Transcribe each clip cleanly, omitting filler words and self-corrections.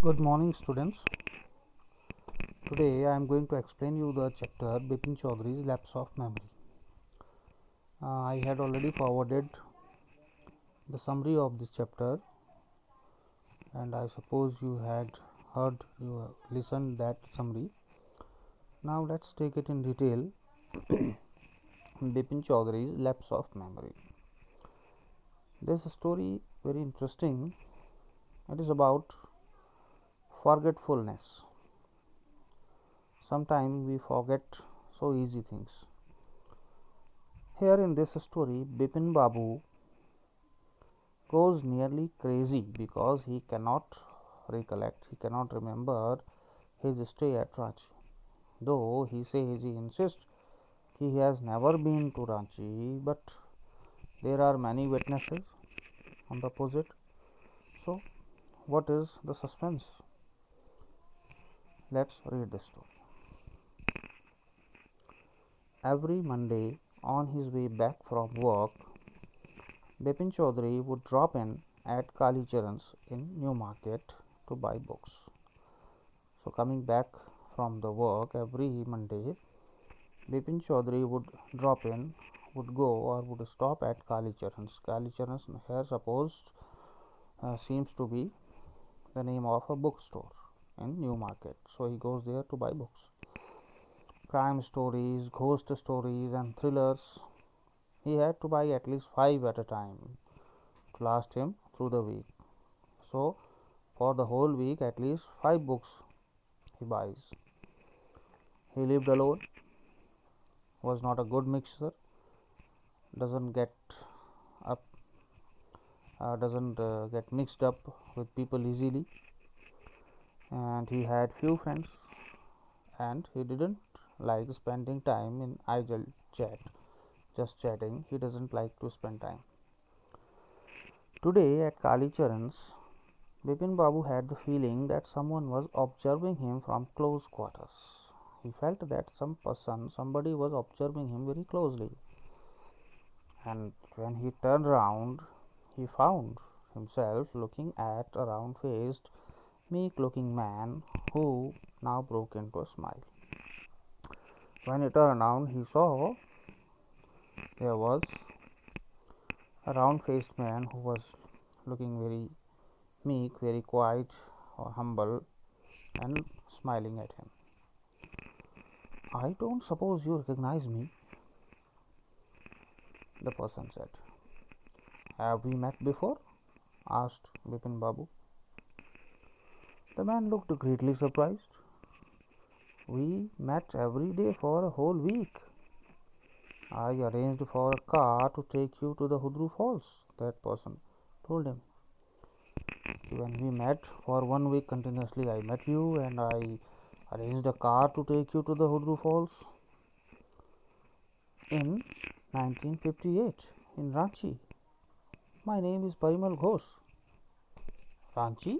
Good morning, students. Today I am going to explain you the chapter Bipin Chaudhary's Lapse of Memory. I had already forwarded the summary of this chapter, and I suppose you had you listened that summary. Now let's take it in detail. Bipin Chaudhary's Lapse of Memory. This story very interesting. It is about forgetfulness. Sometimes we forget so easy things. Here in this story, Bipin Babu goes nearly crazy because he cannot he cannot remember his stay at Ranchi. Though he insists he has never been to Ranchi, but there are many witnesses on the opposite. So, what is the suspense? Let's read the story. Every Monday, on his way back from work, Bipin Chaudhary would drop in at Kali Charan's in New Market to buy books. So, coming back from the work every Monday, Bipin Chaudhary would drop in, would go or would stop at Kali Charan's. Kali Charan's here supposed seems to be the name of a bookstore in New Market. So he goes there to buy books. Crime stories, ghost stories, and thrillers. He had to buy at least 5 at a time to last him through the week. So for the whole week, at least 5 books he buys. He lived alone, was not a good mixer, doesn't get up doesn't get mixed up with people easily, and he had few friends, and he didn't like spending time in idle chat, just chatting. He doesn't like to spend time. Today at Kali Charan's, Bipin Babu had the feeling that someone was observing him from close quarters. He felt that somebody was observing him very closely, and when he turned round, he found himself looking at a round faced, meek looking man who now broke into a smile. When he turned around, he saw there was a round faced man who was looking very meek, very quiet or humble, and smiling at him. I don't suppose you recognize me, the person said. Have we met before? Asked Bipin Babu. The man looked greatly surprised. We met every day for a whole week. I arranged for a car to take you to the Hudru Falls, that person told him. When we met for 1 week continuously, I met you and I arranged a car to take you to the Hudru Falls in 1958 in Ranchi. My name is Parimal Ghosh. Ranchi?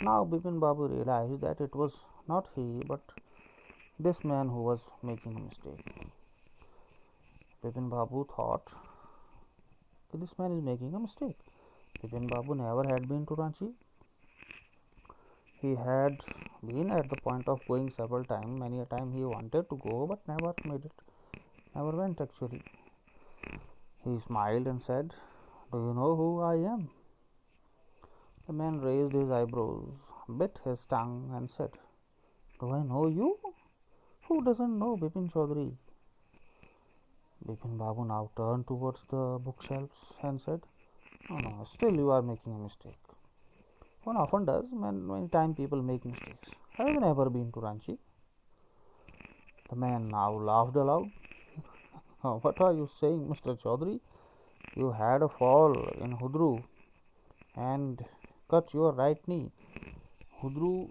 Now Bipin Babu realized that it was not he but this man who was making a mistake. Bipin Babu thought that this man is making a mistake. Bipin Babu never had been to Ranchi. He had been at the point of going several times. Many a time he wanted to go but never made it. Never went actually. He smiled and said, Do you know who I am? The man raised his eyebrows, bit his tongue, and said, Do I know you? Who doesn't know Bipin Chaudhary? Bipin Babu now turned towards the bookshelves and said, No, still you are making a mistake. One often does, many times people make mistakes. I have never been to Ranchi. The man now laughed aloud. What are you saying, Mr. Chaudhary? You had a fall in Hudru and cut your right knee. Hudru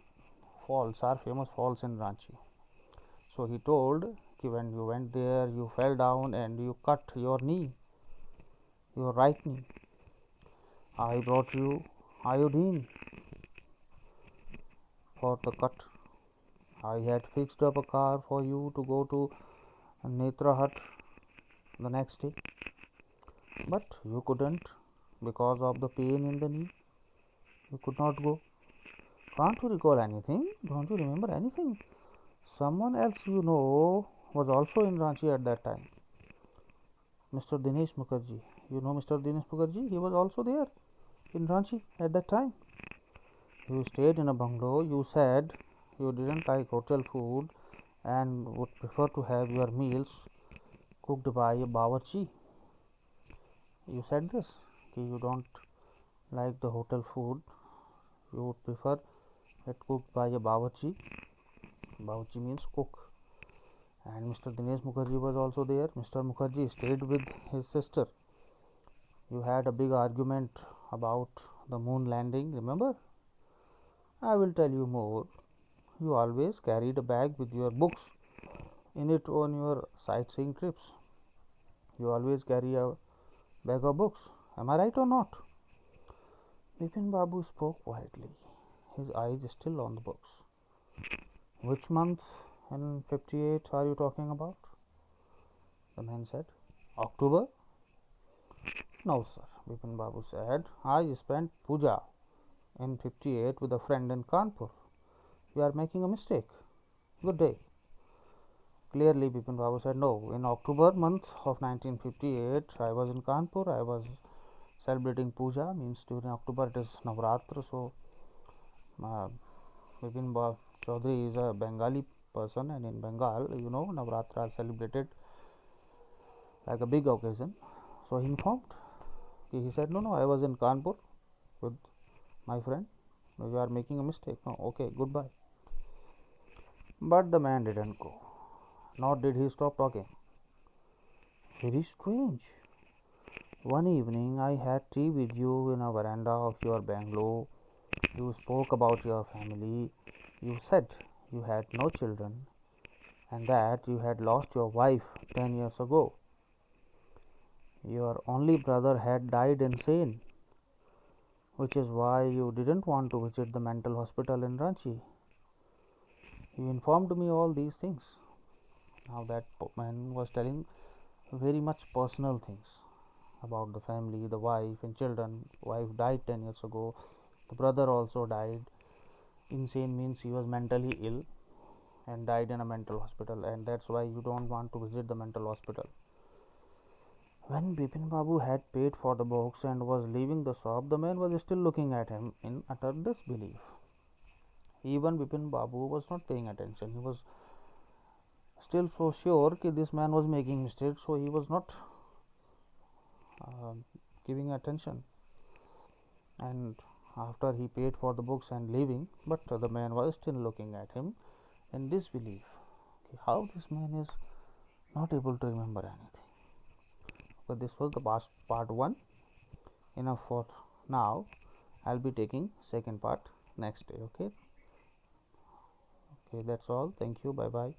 falls are famous falls in Ranchi. So he told when you went there, you fell down and you cut your knee, your right knee. I brought you iodine for the cut. I had fixed up a car for you to go to Netra Hut the next day, but you couldn't because of the pain in the knee. You could not go. Can't you recall anything? Don't you remember anything? Someone else you know was also in Ranchi at that time. Mr. Dinesh Mukherjee. You know Mr. Dinesh Mukherjee? He was also there in Ranchi at that time. You stayed in a bungalow. You said you didn't like hotel food and would prefer to have your meals cooked by a bawarchi. You said this. You don't like the hotel food. You would prefer it cooked by a bawarchi. Bawarchi means cook. And Mr. Dinesh Mukherjee was also there. Mr. Mukherjee stayed with his sister. You had a big argument about the moon landing, remember? I will tell you more. You always carried a bag with your books in it on your sightseeing trips. You always carry a bag of books. Am I right or not? Bipin Babu spoke quietly, his eyes still on the books. Which month in 58 are you talking about? The man said. October? No, sir, Bipin Babu said. I spent puja in 58 with a friend in Kanpur. You are making a mistake. Good day. Clearly, Bipin Babu said, no. In October month of 1958, I was in Kanpur. I was celebrating puja. Means during October it is Navratra. So, Bipin Babu Chaudhary is a Bengali person, and in Bengal, you know, Navratra are celebrated like a big occasion. So he informed. He said, no, I was in Kanpur with my friend. You are making a mistake. No, okay, goodbye. But the man didn't go, nor did he stop talking. Very strange. One evening I had tea with you in a veranda of your bungalow. You spoke about your family. You said you had no children and that you had lost your wife 10 years ago. Your only brother had died insane, which is why you didn't want to visit the mental hospital in Ranchi. You informed me all these things. Now that man was telling very much personal things about the family, the wife and children. Wife died 10 years ago. The brother also died. Insane means he was mentally ill and died in a mental hospital, and that's why you don't want to visit the mental hospital. When Bipin Babu had paid for the books and was leaving the shop, the man was still looking at him in utter disbelief. Even Bipin Babu was not paying attention. He was still so sure that this man was making mistakes, so he was not giving attention. And after he paid for the books and leaving, but the man was still looking at him in disbelief. How this man is not able to remember anything. So this was the past part 1. Enough for now. I'll be taking second part next day. Okay, that's all. Thank you. Bye bye.